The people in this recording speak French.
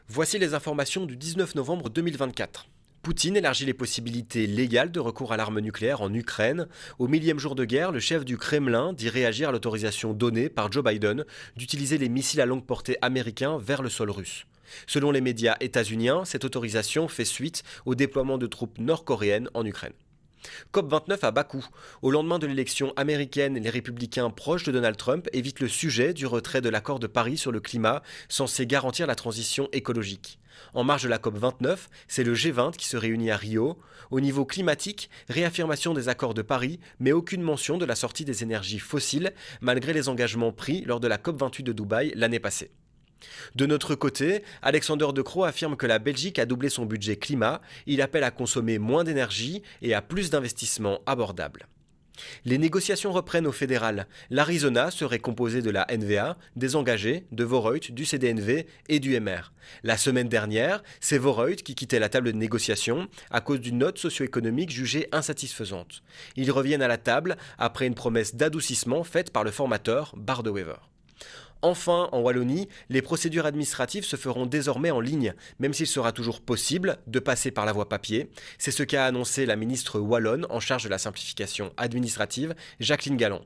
Voici les informations du 19 novembre 2024. Poutine élargit les possibilités légales de recours à l'arme nucléaire en Ukraine. Au millième jour de guerre, le chef du Kremlin dit réagir à l'autorisation donnée par Joe Biden d'utiliser les missiles à longue portée américains vers le sol russe. Selon les médias états-uniens, cette autorisation fait suite au déploiement de troupes nord-coréennes en Ukraine. COP29 à Bakou. Au lendemain de l'élection américaine, les républicains proches de Donald Trump évitent le sujet du retrait de l'accord de Paris sur le climat, censé garantir la transition écologique. En marge de la COP29, c'est le G20 qui se réunit à Rio. Au niveau climatique, réaffirmation des accords de Paris, mais aucune mention de la sortie des énergies fossiles, malgré les engagements pris lors de la COP28 de Dubaï l'année passée. De notre côté, Alexander De Croo affirme que la Belgique a doublé son budget climat. Il appelle à consommer moins d'énergie et à plus d'investissements abordables. Les négociations reprennent au fédéral. L'Arizona serait composée de la NVA, des engagés, de Voreut, du CDNV et du MR. La semaine dernière, c'est Voreut qui quittait la table de négociation à cause d'une note socio-économique jugée insatisfaisante. Ils reviennent à la table après une promesse d'adoucissement faite par le formateur Bart De Wever. Enfin, en Wallonie, les procédures administratives se feront désormais en ligne, même s'il sera toujours possible de passer par la voie papier. C'est ce qu'a annoncé la ministre wallonne en charge de la simplification administrative, Jacqueline Galland.